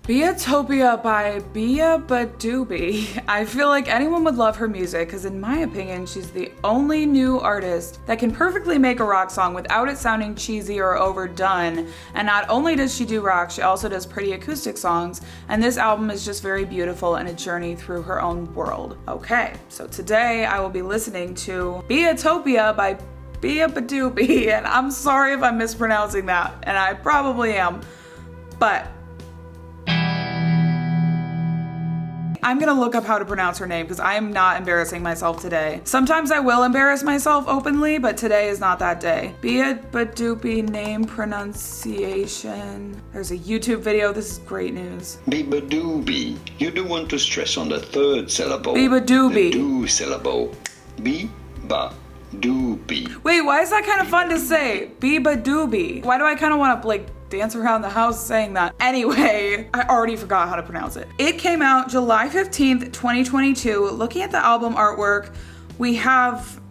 Beatopia by BEABADOOBEE. I feel like anyone would love her music because in my opinion, she's the only new artist that can perfectly make a rock song without it sounding cheesy or overdone. And not only does she do rock, she also does pretty acoustic songs. And this album is just very beautiful and a journey through her own world. Okay, so today I will be listening to Beatopia by BEABADOOBEE. And I'm sorry if I'm mispronouncing that, and I probably am, but I'm gonna look up how to pronounce her name because I am not embarrassing myself today. Sometimes I will embarrass myself openly, but today is not that day. BEABADOOBEE name pronunciation. There's a YouTube video. This is great news. BEABADOOBEE. You do want to stress on the third syllable. BEABADOOBEE. The do syllable. BEABADOOBEE. Wait, why is that kind of fun to say? BEABADOOBEE. Why do I kind of want to like dance around the house saying that? Anyway, I already forgot how to pronounce it. It came out July 15th, 2022. Looking at the album artwork, we have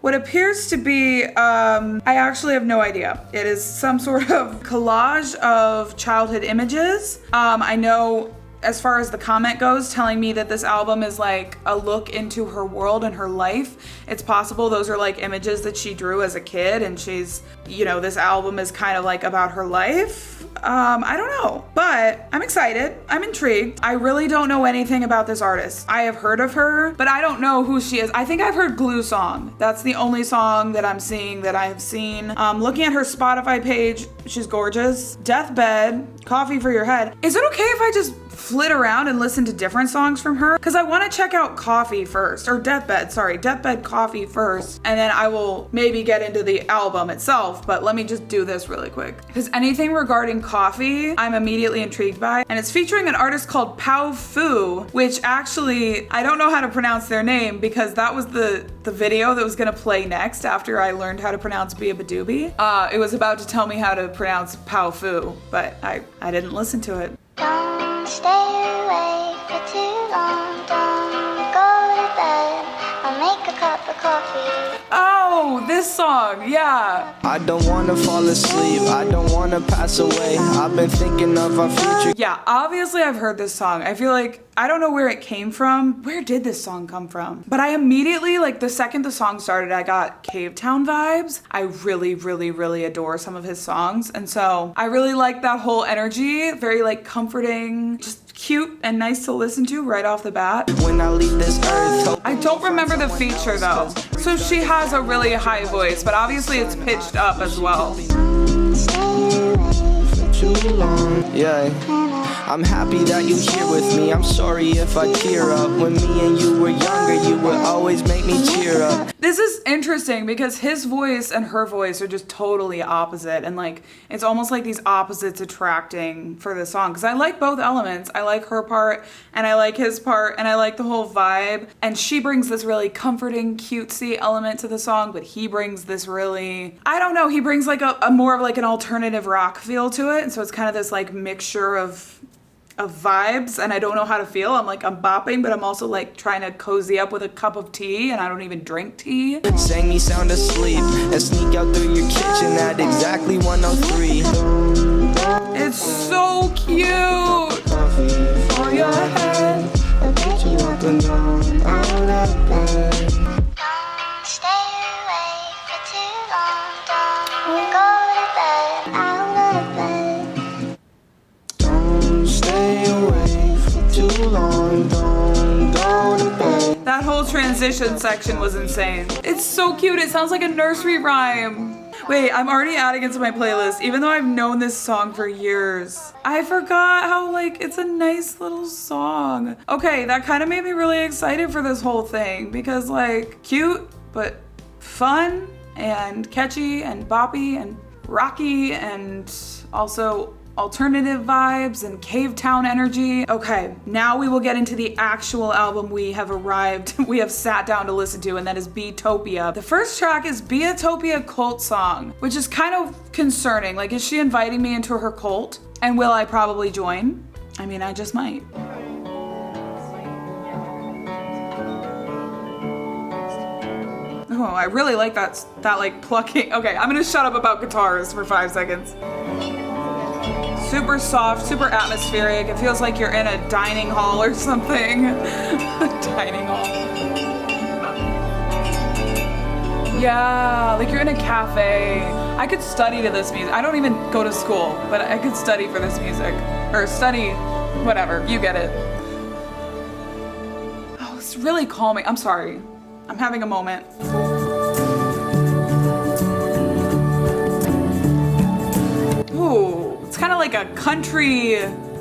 what appears to be, I actually have no idea. It is some sort of collage of childhood images. I know as far as the comment goes, telling me that this album is like a look into her world and her life. It's possible those are like images that she drew as a kid and she's, you know, this album is kind of like about her life. I don't know, but I'm excited. I'm intrigued. I really don't know anything about this artist. I have heard of her, but I don't know who she is. I think I've heard Glue Song. That's the only song that I'm seeing that I have seen. Looking at her Spotify page, she's gorgeous. Deathbed, Coffee for Your Head. Is it okay if I just flit around and listen to different songs from her? Because I want to check out Coffee first, or Deathbed, sorry, Deathbed Coffee first, and then I will maybe get into the album itself, but let me just do this really quick. Because anything regarding Coffee, I'm immediately intrigued by, and it's featuring an artist called Pao Fu, which actually, I don't know how to pronounce their name because that was the video that was gonna play next after I learned how to pronounce BEABADOOBEE. It was about to tell me how to pronounce Pao Fu, but I didn't listen to it. Don't stay awake for too long, don't go to bed, I'll make a cup of coffee. Oh, this song, yeah. I don't wanna fall asleep, I don't wanna pass away, I've been thinking of our future. Yeah, obviously I've heard this song. I feel like, I don't know where it came from. Where did this song come from? But I immediately, like the second the song started, I got Cave Town vibes. I really, really, really adore some of his songs. And so I really like that whole energy. Very like comforting, just cute and nice to listen to right off the bat. When I leave this earth, I don't remember the feature though. So she has a really high voice, but obviously it's pitched up as well. too long, yeah. I'm happy that you're here with me. I'm sorry if I tear up. When me and you were younger, you would always make me cheer up. This is interesting because his voice and her voice are just totally opposite, and like it's almost like these opposites attracting for the song, because I like both elements. I like her part and I like his part and I like the whole vibe, and she brings this really comforting cutesy element to the song, but he brings this really, I don't know, he brings like a more of like an alternative rock feel to it, and so it's kind of this like mixture of vibes, and I don't know how to feel. I'm bopping, but I'm also like trying to cozy up with a cup of tea, and I don't even drink tea. Sang me sound asleep and sneak out through your kitchen at exactly 1:03. It's so cute. For your head, I'll get you up and down out of bed. Don't stay awake for too long. Don't go to bed, out of bed. Don't stay awake for too long. Don't go to bed. that whole transition section was insane. It's so cute. It sounds like a nursery rhyme. Wait, I'm already adding it to my playlist, even though I've known this song for years. I forgot how, like, it's a nice little song. Okay, that kind of made me really excited for this whole thing because, like, cute, but fun and catchy and boppy and rocky and also alternative vibes and cave town energy. Okay, now we will get into the actual album we have sat down to listen to, and that is Beatopia. The first track is Beatopia Cult Song, which is kind of concerning. Like, is she inviting me into her cult? And will I probably join? I mean, I just might. Oh, I really like that like plucking. Okay, I'm gonna shut up about guitars for 5 seconds. Super soft, super atmospheric. It feels like you're in a dining hall or something. A dining hall. Yeah, like you're in a cafe. I could study to this music. I don't even go to school, but I could study for this music. Or study, whatever, you get it. Oh, it's really calming. I'm sorry. I'm having a moment. Ooh, it's kind of like a country.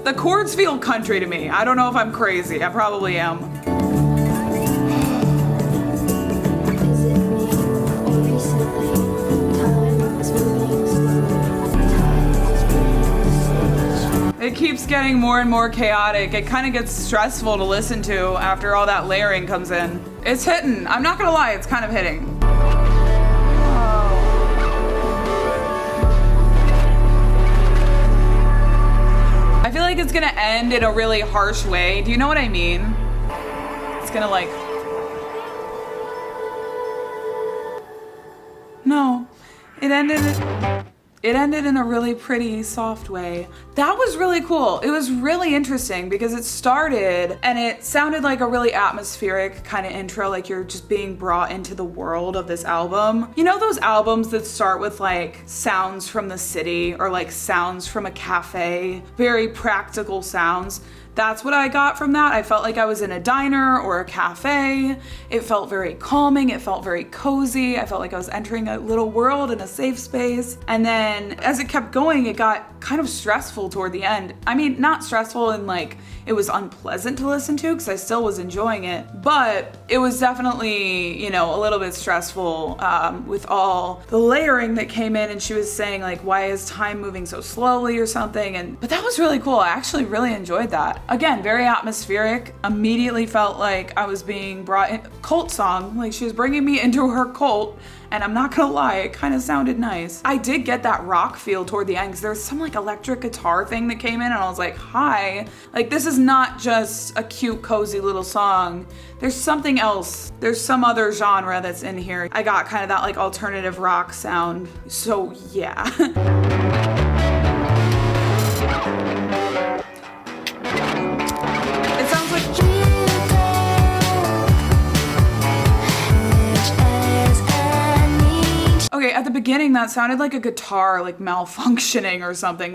The chords feel country to me. I don't know if I'm crazy. I probably am. It keeps getting more and more chaotic. It kind of gets stressful to listen to after all that layering comes in. It's hitting. I'm not gonna lie, it's kind of hitting. I feel like it's gonna end in a really harsh way. Do you know what I mean? It's gonna like... No, it ended in a really pretty, soft way. That was really cool. It was really interesting because it started and it sounded like a really atmospheric kind of intro, like you're just being brought into the world of this album. You know those albums that start with like sounds from the city or like sounds from a cafe, very practical sounds? That's what I got from that. I felt like I was in a diner or a cafe. It felt very calming. It felt very cozy. I felt like I was entering a little world in a safe space. And then as it kept going, it got kind of stressful toward the end. I mean, not stressful in like it was unpleasant to listen to because I still was enjoying it, but it was definitely, you know, a little bit stressful with all the layering that came in. And she was saying like, why is time moving so slowly or something? But that was really cool. I actually really enjoyed that. Again, very atmospheric. Immediately felt like I was being brought in. Cult song, like she was bringing me into her cult. And I'm not gonna lie, it kind of sounded nice. I did get that rock feel toward the end because there was some like electric guitar thing that came in and I was like, hi. Like this is not just a cute, cozy little song. There's something else. There's some other genre that's in here. I got kind of that like alternative rock sound. So yeah. It sounds like... Okay, at the beginning that sounded like a guitar like malfunctioning or something.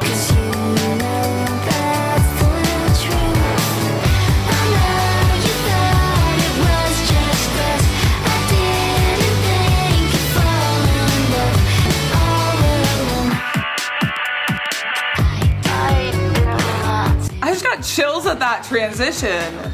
I just got chills at that transition.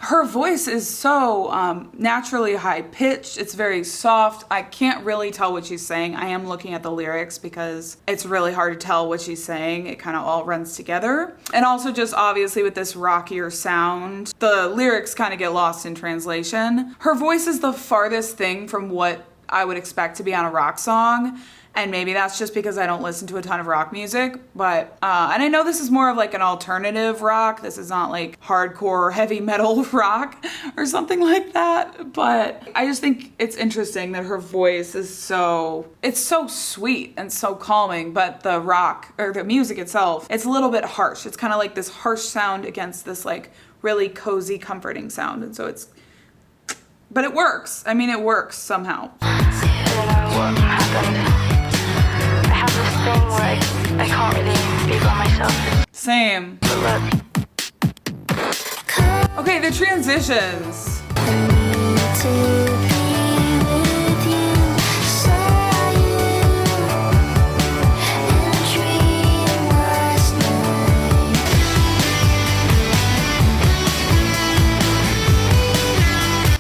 Her voice is so naturally high pitched. It's very soft. I can't really tell what she's saying. I am looking at the lyrics because it's really hard to tell what she's saying. It kind of all runs together. And also just obviously with this rockier sound, the lyrics kind of get lost in translation. Her voice is the farthest thing from what I would expect to be on a rock song. And maybe that's just because I don't listen to a ton of rock music, but, and I know this is more of like an alternative rock. This is not like hardcore heavy metal rock or something like that, but I just think it's interesting that her voice is it's so sweet and so calming, but the rock or the music itself, it's a little bit harsh. It's kind of like this harsh sound against this like really cozy, comforting sound. And so but it works. I mean, it works somehow. What happened? I have this thing where I can't really be by myself. Same. Okay, the transitions.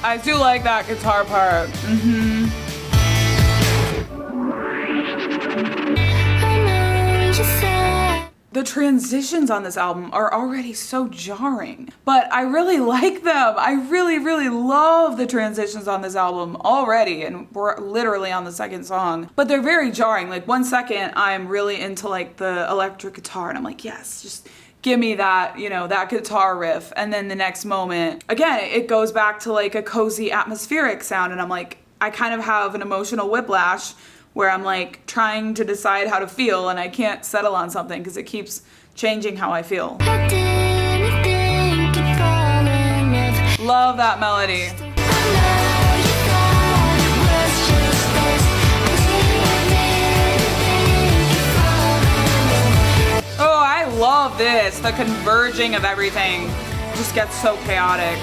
I do like that guitar part. The transitions on this album are already so jarring, but I really like them. I really, really love the transitions on this album already, and we're literally on the second song, but they're very jarring. Like 1 second, I'm really into like the electric guitar, and I'm like, yes, just give me that, you know, that guitar riff. And then the next moment, again, it goes back to like a cozy atmospheric sound, and I'm like, I kind of have an emotional whiplash where I'm like trying to decide how to feel and I can't settle on something because it keeps changing how I feel. Love that melody. Oh, I love this. The converging of everything just gets so chaotic.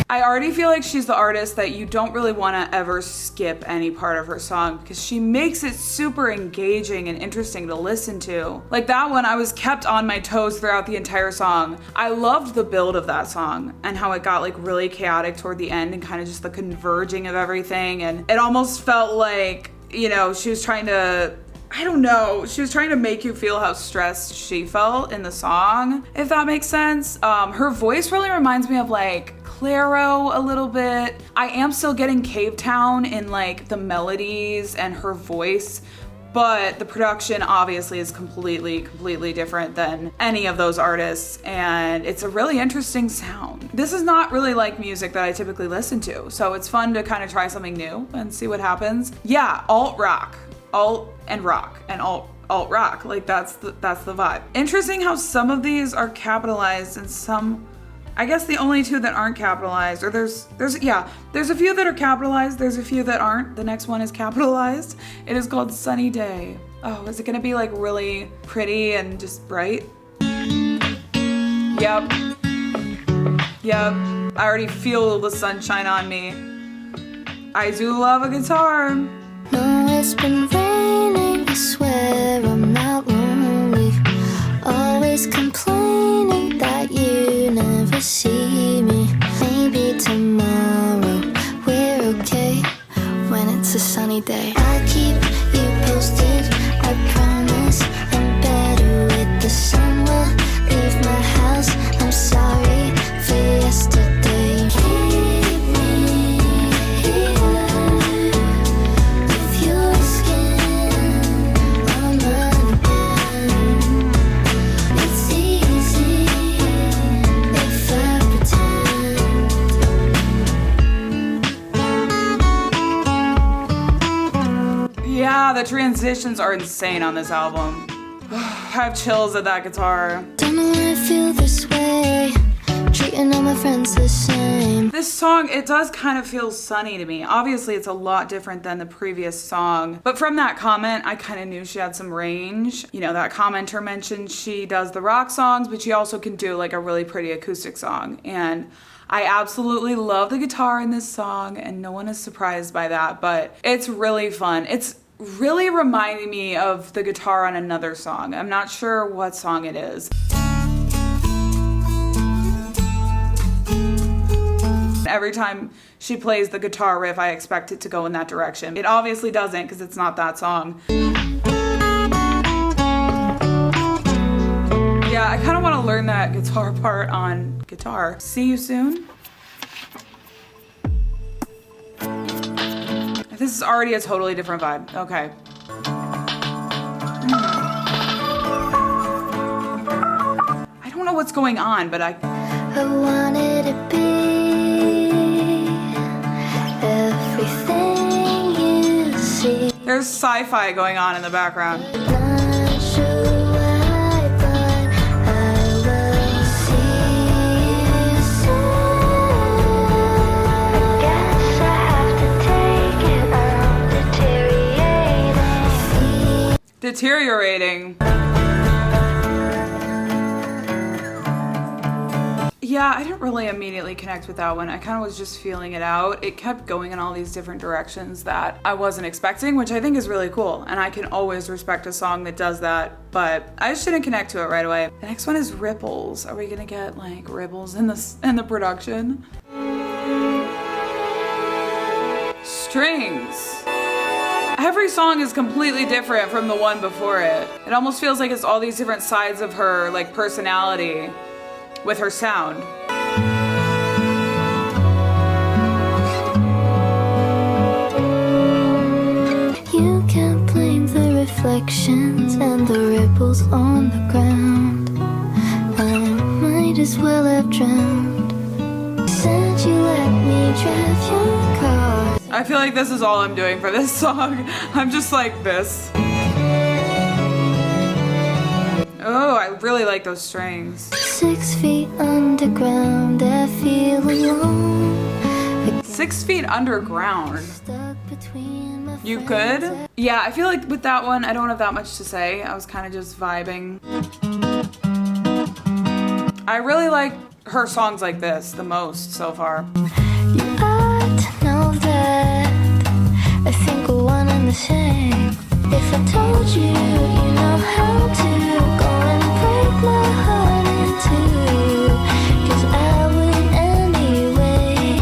I already feel like she's the artist that you don't really want to ever skip any part of her song because she makes it super engaging and interesting to listen to. Like that one, I was kept on my toes throughout the entire song. I loved the build of that song and how it got like really chaotic toward the end and kind of just the converging of everything. And it almost felt like, you know, she was trying to, I don't know, she was trying to make you feel how stressed she felt in the song, if that makes sense. Her voice really reminds me of like Clairo a little bit. I am still getting Cave Town in like the melodies and her voice, but the production obviously is completely different than any of those artists, and it's a really interesting sound. This is not really like music that I typically listen to, so it's fun to kind of try something new and see what happens. Yeah, alt rock and alt rock, like that's the vibe. Interesting how some of these are capitalized and some, I guess the only two that aren't capitalized, or there's a few that are capitalized, there's a few that aren't. The next one is capitalized. It is called Sunny Day. Oh, is it gonna be like really pretty and just bright? Yep. I already feel the sunshine on me. I do love a guitar. No, it's been raining, I swear I'm not lonely. Always complaining that you never see me. Maybe tomorrow we're okay when it's a sunny day. I'll keep you posted, I promise. I'm better with the sun. Will leave my house, I'm sorry for yesterday. Keep me here. Yeah, the transitions are insane on this album. I have chills at that guitar. Don't know why I feel this way, treating all my friends the same. This song, it does kind of feel sunny to me. Obviously, it's a lot different than the previous song. But from that comment, I kind of knew she had some range. You know, that commenter mentioned she does the rock songs, but she also can do like a really pretty acoustic song. And I absolutely love the guitar in this song, and no one is surprised by that, but it's really fun. It's really reminding me of the guitar on another song. I'm not sure what song it is. Every time she plays the guitar riff, I expect it to go in that direction. It obviously doesn't because it's not that song. Yeah, I kind of want to learn that guitar part on guitar. See you soon. This is already a totally different vibe. Okay. I don't know what's going on, but I wanted to be everything you see. There's sci-fi going on in the background. Not sure why, but I will see you soon. I guess I have to take it. I'm Deteriorating. Yeah, I didn't really immediately connect with that one. I kind of was just feeling it out. It kept going in all these different directions that I wasn't expecting, which I think is really cool. And I can always respect a song that does that, but I just didn't connect to it right away. The next one is Ripples. Are we gonna get like ripples in the production? Strings. Every song is completely different from the one before it. It almost feels like it's all these different sides of her like personality with her sound. You can't blame the reflections and the ripples on the ground. I might as well have drowned. Said you let me drive your car. I feel like this is all I'm doing for this song. I'm just like this. Oh, I really like those strings. 6 feet underground, I feel alone. 6 feet underground. Stuck between my You friends. could? Yeah, I feel like with that one, I don't have that much to say. I was kind of just vibing. I really like her songs like this the most so far. You ought to know that I think we're one and the same. If I told you, you know how to go and break my heart in two. 'Cause I would anyway.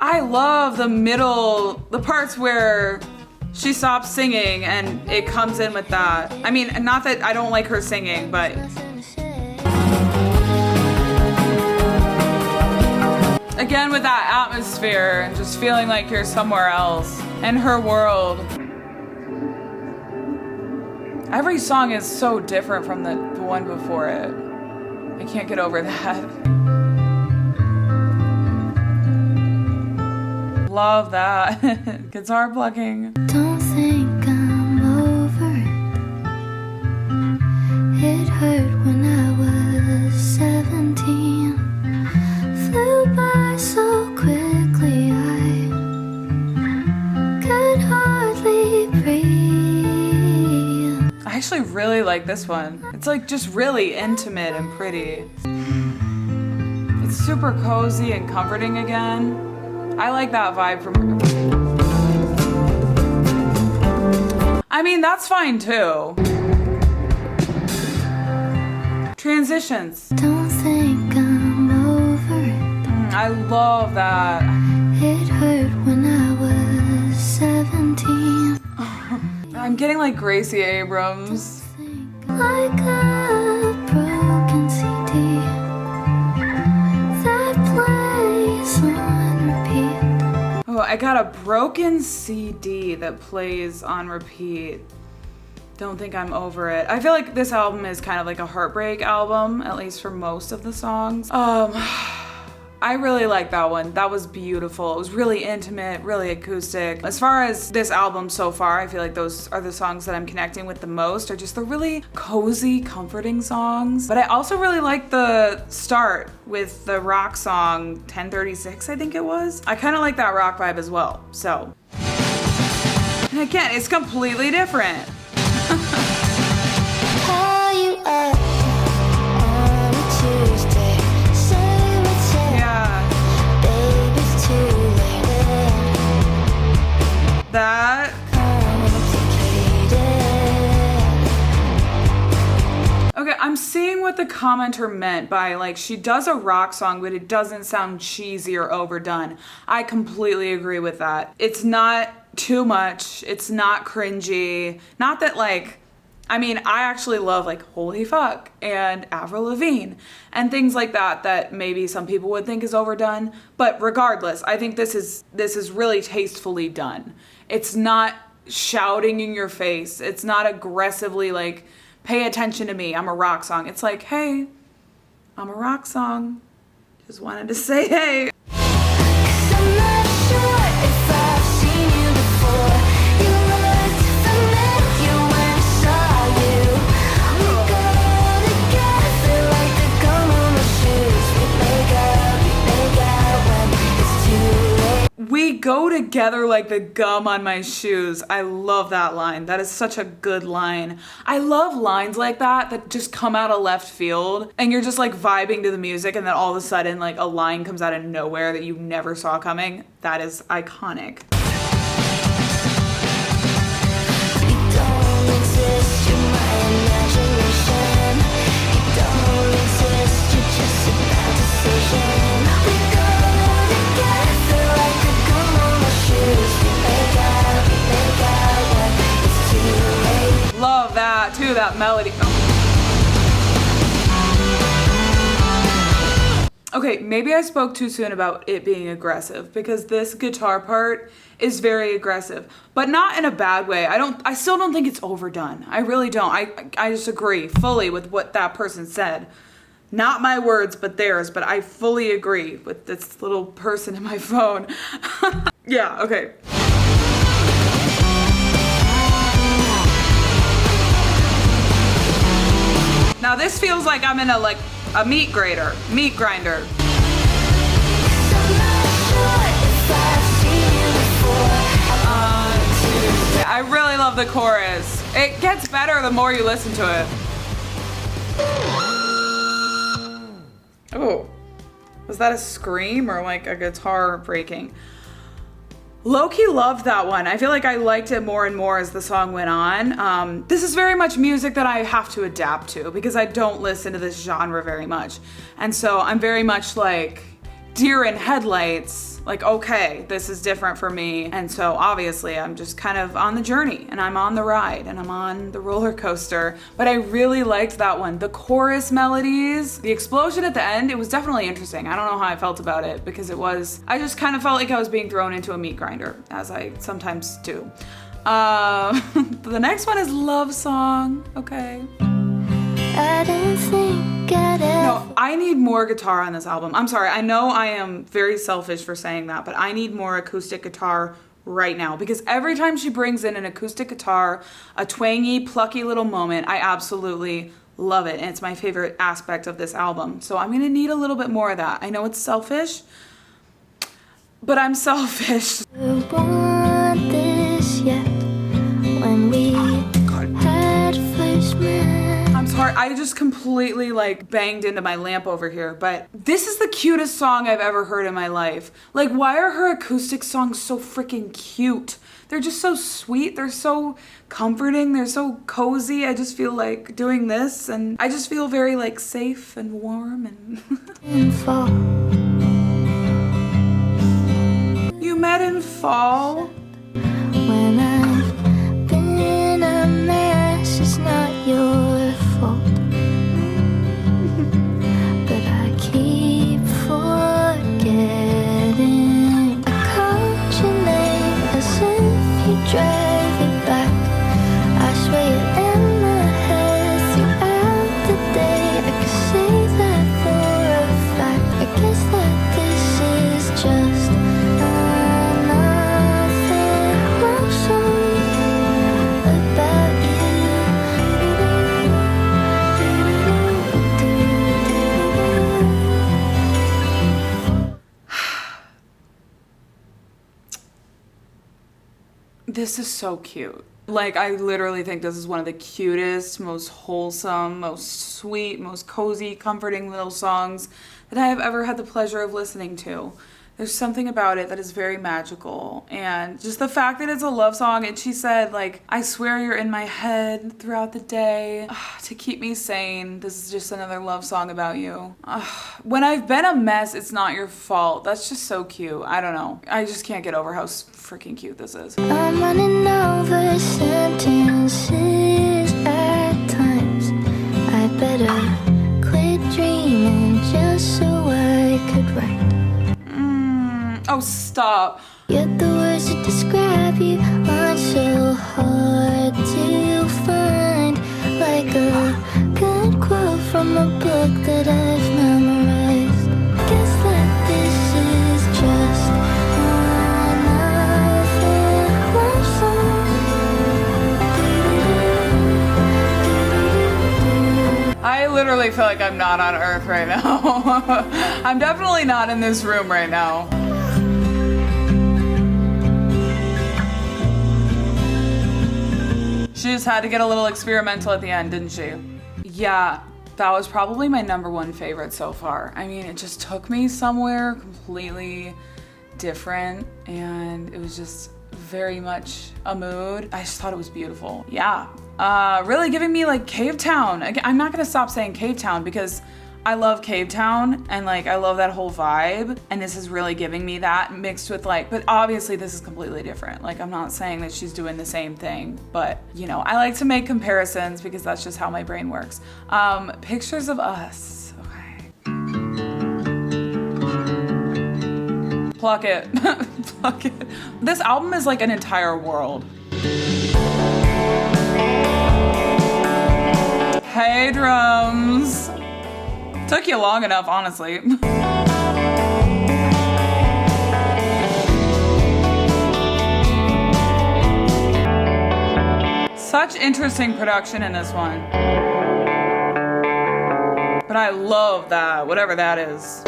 I love the middle, the parts where she stops singing and it comes in with that. I mean, not that I don't like her singing, but again with that atmosphere and just feeling like you're somewhere else in her world. Every song is so different from the one before it. I can't get over that. Love that. Guitar plucking. Don't think I'm over it. It hurt when I was 17. Flew by so quickly I could hardly breathe. I actually really like this one. It's like just really intimate and pretty. It's super cozy and comforting again. I like that vibe from her. I mean, that's fine too. Transitions. Don't think I'm over it. I love that. It hurt when I was 17. I'm getting like Gracie Abrams. Like a broken CD that plays on repeat. Oh, I got a broken CD that plays on repeat. Don't think I'm over it. I feel like this album is kind of like a heartbreak album, at least for most of the songs. I really like that one. That was beautiful. It was really intimate, really acoustic. As far as this album so far, I feel like those are the songs that I'm connecting with the most, are just the really cozy, comforting songs. But I also really like the start with the rock song 1036, I think it was. I kind of like that rock vibe as well, so. And again, it's completely different. How you up on a Tuesday? Say what's up, Yeah, babe, it's too late. that. Complicated. Okay, I'm seeing what the commenter meant by like, she does a rock song, but it doesn't sound cheesy or overdone. I completely agree with that. It's not too much. It's not cringy. Not that like, I mean, I actually love like Holy Fuck and Avril Lavigne and things like that that maybe some people would think is overdone. But regardless, I think this is really tastefully done. It's not shouting in your face. It's not aggressively like, pay attention to me, I'm a rock song. It's like, hey, I'm a rock song. Just wanted to say hey. 'Cause I'm not sure if I've seen you before. You looked familiar when I saw you. We go together like the gum on my shoes. We make out when it's too late. We go together like the gum on my shoes. I love that line. That is such a good line. I love lines like that just come out of left field and you're just like vibing to the music and then all of a sudden like a line comes out of nowhere that you never saw coming. That is iconic. You don't exist, you're my imagination. You don't exist, you're just a bad decision. We go together like the gum on my shoes. We make out when it's too late. Love that too, that melody. Oh. Okay, maybe I spoke too soon about it being aggressive because this guitar part is very aggressive, but not in a bad way. I still don't think it's overdone. I really don't. I just agree fully with what that person said. Not my words, but theirs, but I fully agree with this little person in my phone. Yeah, okay. Now this feels like I'm in a meat grinder. I really love the chorus. It gets better the more you listen to it. Oh, was that a scream or like a guitar breaking? Lowkey loved that one. I feel like I liked it more and more as the song went on. This is very much music that I have to adapt to because I don't listen to this genre very much. And so I'm very much like deer in headlights, like, okay, this is different for me. And so obviously I'm just kind of on the journey and I'm on the ride and I'm on the roller coaster. But I really liked that one. The chorus melodies, the explosion at the end, it was definitely interesting. I don't know how I felt about it because I just kind of felt like I was being thrown into a meat grinder, as I sometimes do. The next one is Love Song, okay. I didn't think I'd No, I need more guitar on this album. I'm sorry, I know I am very selfish for saying that, but I need more acoustic guitar right now because every time she brings in an acoustic guitar, a twangy, plucky little moment, I absolutely love it. And it's my favorite aspect of this album. So I'm gonna need a little bit more of that. I know it's selfish, but I'm selfish. want this yet when we had first met. I'm sorry, I just completely like banged into my lamp over here, but this is the cutest song I've ever heard in my life. Like, why are her acoustic songs so freaking cute? They're just so sweet, they're so comforting, they're so cozy. I just feel like doing this and I just feel very like safe and warm and In fall. You met in fall? When I've been a mess, it's not your fault. But I keep forgetting. I called your name as if you drive it back. I swear you're in my head throughout the day. I can say that for a fact. I guess that this is just This is so cute. Like, I literally think this is one of the cutest, most wholesome, most sweet, most cozy, comforting little songs that I have ever had the pleasure of listening to. There's something about it that is very magical. And just the fact that it's a love song, and she said, like, I swear you're in my head throughout the day to keep me sane. This is just another love song about you. When I've been a mess, it's not your fault. That's just so cute. I don't know. I just can't get over how freaking cute this is. I'm running over sentences at times. I better quit dreaming just so I could write. Oh, stop. Yet the words to describe you aren't so hard to find. Like a good quote from a book that I've memorized. Guess that this is just another love song. I literally feel like I'm not on Earth right now. I'm definitely not in this room right now. She just had to get a little experimental at the end, didn't she? Yeah, that was probably my #1 favorite so far. I mean, it just took me somewhere completely different and it was just very much a mood. I just thought it was beautiful. Yeah, really giving me like Cave Town. Again, I'm not gonna stop saying Cave Town because I love Cave Town and like I love that whole vibe, and this is really giving me that mixed with like, but obviously this is completely different. Like, I'm not saying that she's doing the same thing, but you know, I like to make comparisons because that's just how my brain works. Pictures of Us. Okay. Pluck it. Pluck it. This album is like an entire world. Hey, drums. Took you long enough, honestly. Such interesting production in this one. But I love that, whatever that is.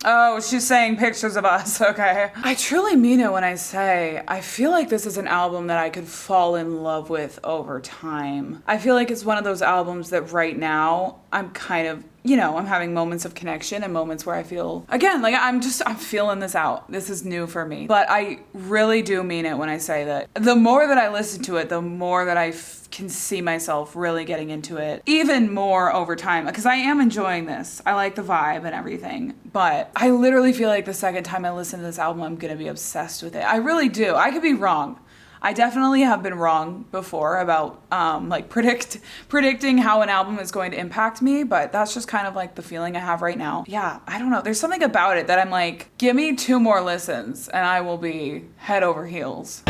Oh, she's saying pictures of us, okay. I truly mean it when I say, I feel like this is an album that I could fall in love with over time. I feel like it's one of those albums that right now, I'm kind of, you know, I'm having moments of connection and moments where I feel, again, like I'm feeling this out. This is new for me. But I really do mean it when I say that the more that I listen to it, the more that I can see myself really getting into it even more over time, because I am enjoying this. I like the vibe and everything, but I literally feel like the second time I listen to this album, I'm gonna be obsessed with it. I really do. I could be wrong. I definitely have been wrong before about like predicting how an album is going to impact me, but that's just kind of like the feeling I have right now. Yeah, I don't know. There's something about it that I'm like, give me 2 more listens and I will be head over heels.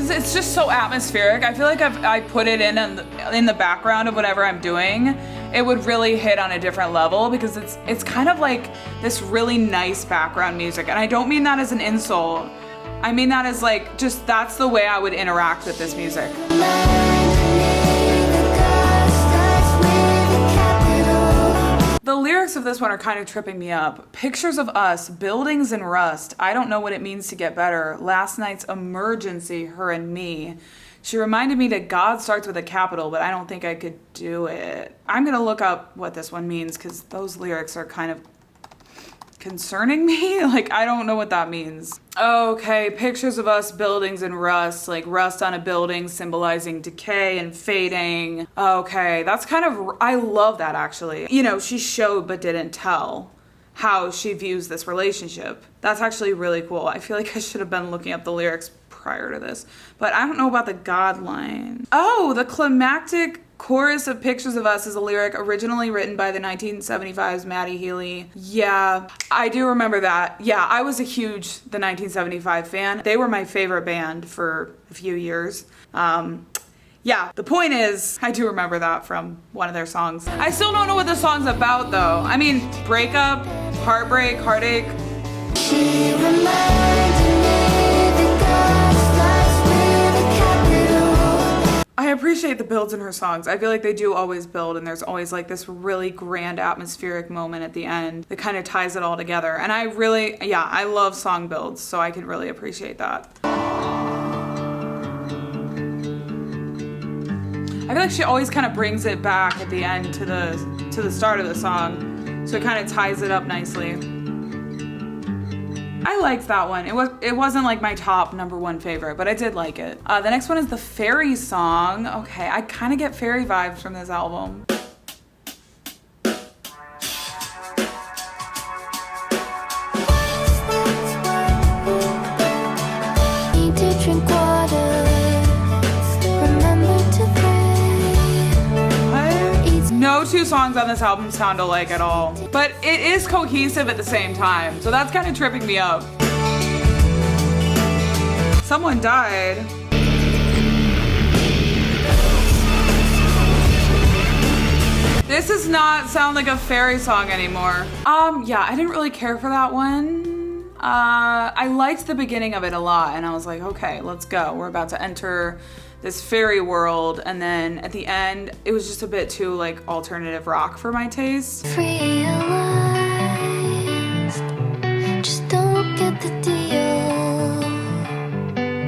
It's just so atmospheric. I feel like if I put it in the background of whatever I'm doing, it would really hit on a different level, because it's kind of like this really nice background music. And I don't mean that as an insult. I mean that as like, just that's the way I would interact with this music. The lyrics of this one are kind of tripping me up. Pictures of us, buildings in rust. I don't know what it means to get better. Last night's emergency, her and me. She reminded me that God starts with a capital, but I don't think I could do it. I'm gonna look up what this one means, because those lyrics are kind of concerning me. Like, I don't know what that means. Okay, pictures of us, buildings in rust, like rust on a building symbolizing decay and fading. Okay, that's kind of, I love that actually. You know, she showed but didn't tell how she views this relationship. That's actually really cool. I feel like I should have been looking up the lyrics prior to this, but I don't know about the God line. Oh, the climactic chorus of Pictures of Us is a lyric originally written by the 1975's Maddie Healy. Yeah, I do remember that. Yeah, I was a huge The 1975 fan. They were my favorite band for a few years. Yeah, the point is, I do remember that from one of their songs. I still don't know what the song's about though. I mean, breakup, heartbreak, heartache. She reminded me that God starts with a capital. I appreciate the builds in her songs. I feel like they do always build, and there's always like this really grand atmospheric moment at the end that kind of ties it all together. And I really, yeah, I love song builds, so I can really appreciate that. I feel like she always kind of brings it back at the end to the start of the song, so it kind of ties it up nicely. I liked that one. It wasn't like my top #1 favorite, but I did like it. The next one is the Fairy song. Okay, I kind of get fairy vibes from this album. Need to drink water. Remember to pray. No 2 songs on this album sound alike at all, but it is cohesive at the same time, so that's kind of tripping me up. Someone died. This does not sound like a fairy song anymore. Yeah, I didn't really care for that one. I liked the beginning of it a lot, and I was like, okay, let's go. We're about to enter this fairy world, and then at the end, it was just a bit too like alternative rock for my taste. Realized, just don't get the deal.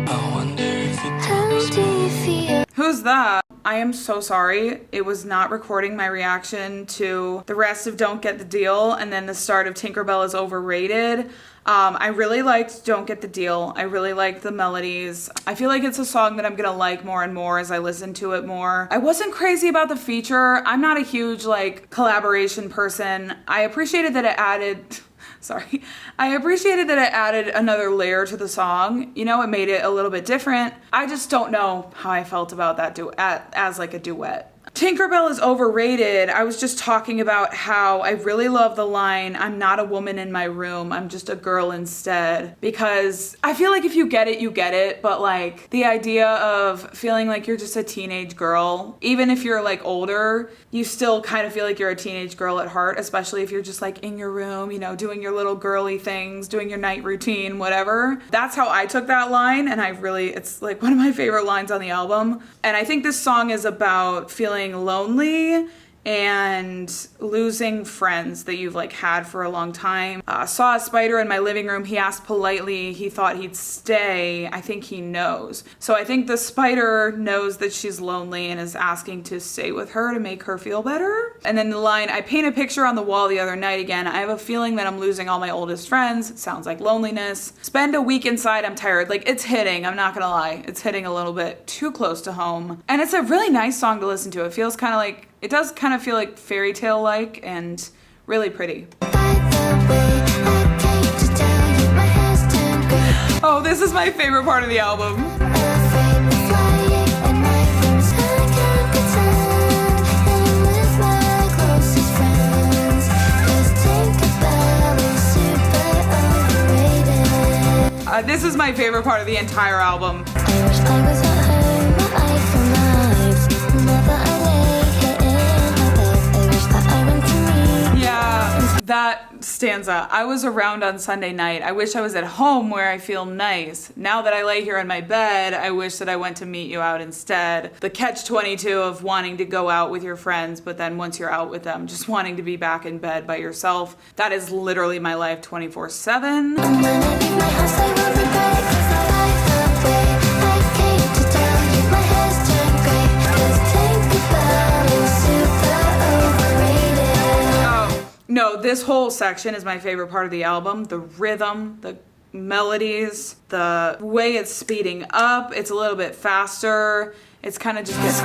I wonder if it How do you feel? Who's that? I am so sorry. It was not recording my reaction to the rest of Don't Get the Deal and then the start of Tinkerbell is Overrated. I really liked Don't Get the Deal. I really liked the melodies. I feel like it's a song that I'm gonna like more and more as I listen to it more. I wasn't crazy about the feature. I'm not a huge like collaboration person. I appreciated that it added another layer to the song. You know, it made it a little bit different. I just don't know how I felt about that as like a duet. Tinkerbell is overrated. I was just talking about how I really love the line, I'm not a woman in my room, I'm just a girl instead. Because I feel like if you get it, you get it. But like the idea of feeling like you're just a teenage girl, even if you're like older, you still kind of feel like you're a teenage girl at heart, especially if you're just like in your room, you know, doing your little girly things, doing your night routine, whatever. That's how I took that line, and it's like one of my favorite lines on the album. And I think this song is about feeling lonely and losing friends that you've like had for a long time. Saw a spider in my living room. He asked politely, he thought he'd stay. I think he knows. So I think the spider knows that she's lonely and is asking to stay with her to make her feel better. And then the line, I paint a picture on the wall the other night again. I have a feeling that I'm losing all my oldest friends. Sounds like loneliness. Spend a week inside, I'm tired. Like, it's hitting, I'm not gonna lie. It's hitting a little bit too close to home. And it's a really nice song to listen to. It feels kind of like, it does kind of feel like fairy tale like and really pretty. Oh, this is my favorite part of the album. This is my favorite part of the entire album. Yeah, that stanza. I was around on Sunday night. I wish I was at home where I feel nice. Now that I lay here in my bed, I wish that I went to meet you out instead. The catch-22 of wanting to go out with your friends, but then once you're out with them, just wanting to be back in bed by yourself. That is literally my life 24/7. No, this whole section is my favorite part of the album. The rhythm, the melodies, the way it's speeding up. It's a little bit faster. It's kind of just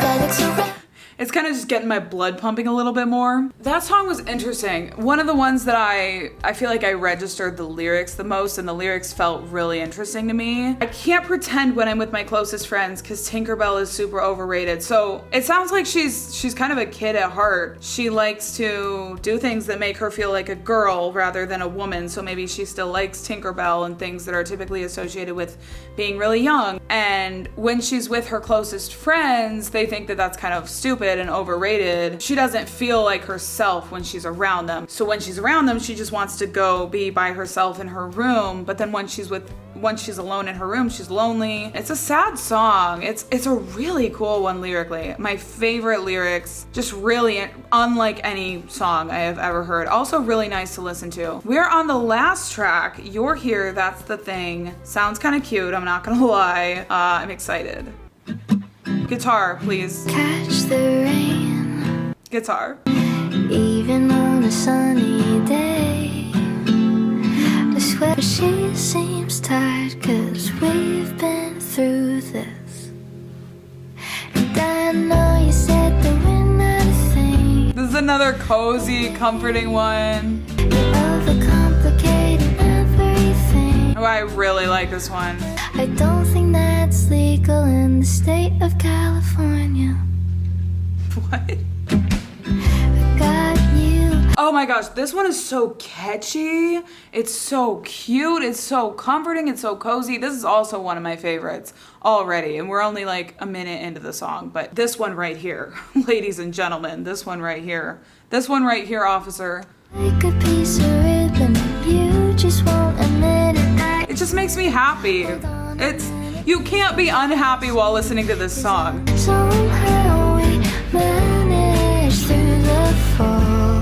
getting my blood pumping a little bit more. That song was interesting. One of the ones that I feel like I registered the lyrics the most, and the lyrics felt really interesting to me. I can't pretend when I'm with my closest friends because Tinkerbell is super overrated. So it sounds like she's kind of a kid at heart. She likes to do things that make her feel like a girl rather than a woman. So maybe she still likes Tinkerbell and things that are typically associated with being really young. And when she's with her closest friends, they think that that's kind of stupid and overrated. She doesn't feel like herself when she's around them. So when she's around them, she just wants to go be by herself in her room. But then once she's alone in her room, she's lonely. It's a sad song. It's a really cool one lyrically. My favorite lyrics, just really unlike any song I have ever heard. Also really nice to listen to. We're on the last track, You're Here, That's the Thing. Sounds kind of cute, I'm not gonna lie. I'm excited. Guitar, please. Catch the rain. Guitar. Even on a sunny day. I swear she seems tired, 'cause we've been through this. And I know you said that we're not a thing. This is another cozy, comforting one. You're overcomplicating everything. Oh, I really like this one. I don't think that's legal in the state of California. What? I got you. Oh my gosh, this one is so catchy. It's so cute. It's so comforting. It's so cozy. This is also one of my favorites already. And we're only like a minute into the song. But this one right here, ladies and gentlemen, this one right here. This one right here, officer. Like a piece of ribbon, you just won't admit it. It just makes me happy. You can't be unhappy while listening to this song. Somehow we managed through the fall.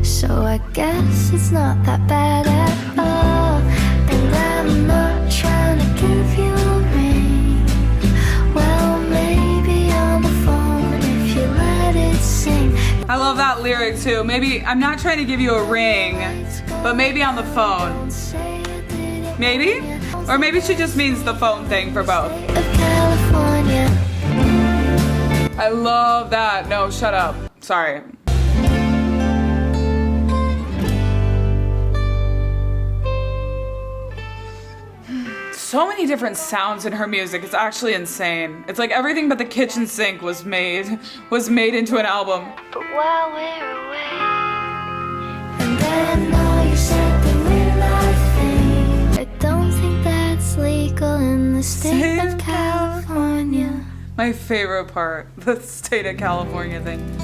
So I guess it's not that bad at all. And I'm not trying to give you a ring. Well, maybe on the phone if you let it sing. I love that lyric too. Maybe, I'm not trying to give you a ring, but maybe on the phone. Maybe? Or maybe she just means the phone thing for both. I love that. No, shut up. Sorry. so many different sounds in her music. It's actually insane. It's like everything but the kitchen sink was made into an album. But while we're away, And then now you said the midnight thing. I don't think that's legal in the state of California. My favorite part, the state of California thing.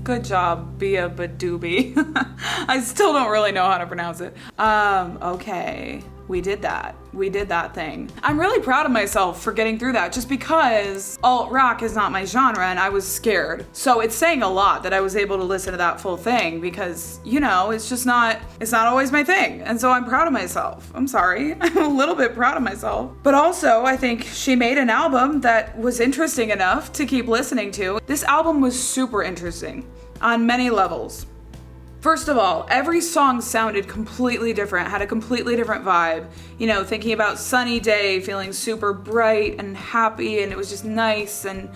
Good job, BEABADOOBEE. I still don't really know how to pronounce it. Okay. We did that. We did that thing. I'm really proud of myself for getting through that just because alt rock is not my genre and I was scared. So it's saying a lot that I was able to listen to that full thing because, you know, it's not always my thing. And so I'm proud of myself. I'm sorry. I'm a little bit proud of myself. But also I think she made an album that was interesting enough to keep listening to. This album was super interesting on many levels. First of all, every song sounded completely different, had a completely different vibe. You know, thinking about Sunny Day, feeling super bright and happy, and it was just nice. And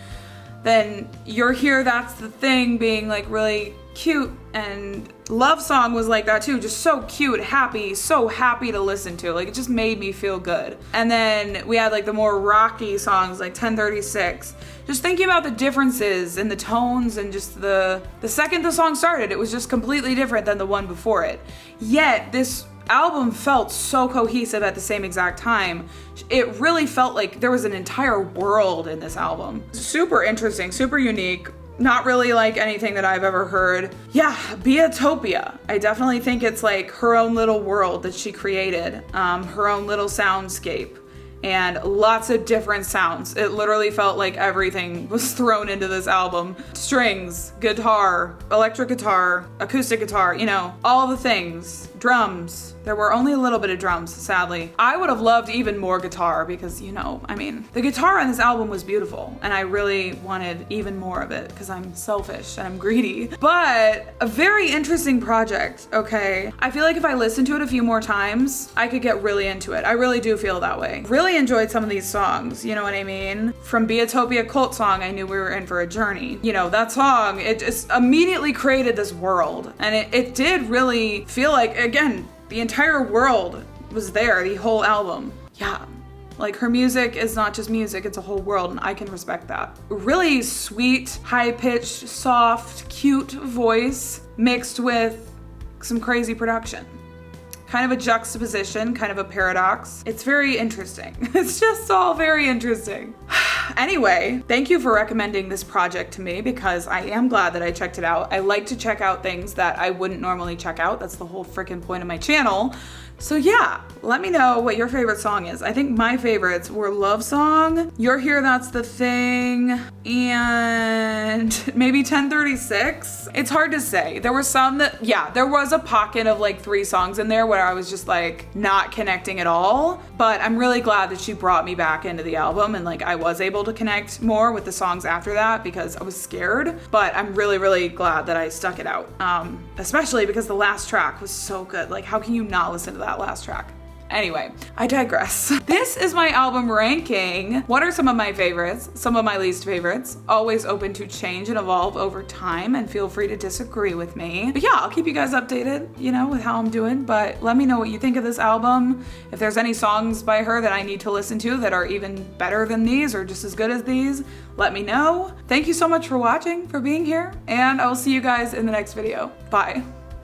then You're Here, That's the Thing, being like really cute, and Love Song was like that too, just so cute, happy, so happy to listen to. Like, it just made me feel good. And then we had like the more rocky songs like 1036. Just thinking about the differences in the tones and just the second the song started, it was just completely different than the one before it. Yet this album felt so cohesive at the same exact time. It really felt like there was an entire world in this album. Super interesting, super unique. Not really like anything that I've ever heard. Yeah, Beatopia. I definitely think it's like her own little world that she created, her own little soundscape, and lots of different sounds. It literally felt like everything was thrown into this album. Strings, guitar, electric guitar, acoustic guitar, you know, all the things. Drums. There were only a little bit of drums, sadly. I would have loved even more guitar because, you know, I mean, the guitar on this album was beautiful and I really wanted even more of it because I'm selfish and I'm greedy. But a very interesting project, okay? I feel like if I listened to it a few more times, I could get really into it. I really do feel that way. Really enjoyed some of these songs, you know what I mean? From Beatopia Cult Song, I knew we were in for a journey. You know, that song, it just immediately created this world, and it did really feel like, again, the entire world was there, the whole album. Yeah, like her music is not just music, it's a whole world, and I can respect that. Really sweet, high-pitched, soft, cute voice mixed with some crazy production. Kind of a juxtaposition, kind of a paradox. It's very interesting. It's just all very interesting. Anyway, thank you for recommending this project to me because I am glad that I checked it out. I like to check out things that I wouldn't normally check out. That's the whole freaking point of my channel. So yeah, let me know what your favorite song is. I think my favorites were Love Song, You're Here, That's the Thing, and maybe 1036. It's hard to say. There were some that, yeah, there was a pocket of like 3 songs in there where I was just like not connecting at all, but I'm really glad that she brought me back into the album and like I was able to connect more with the songs after that because I was scared, but I'm really, really glad that I stuck it out. Especially because the last track was so good. Like, how can you not listen to that last track? Anyway, I digress. This is my album ranking. What are some of my favorites? Some of my least favorites? Always open to change and evolve over time, and feel free to disagree with me. But yeah, I'll keep you guys updated, you know, with how I'm doing, but let me know what you think of this album. If there's any songs by her that I need to listen to that are even better than these or just as good as these, let me know. Thank you so much for watching, for being here, and I will see you guys in the next video. Bye.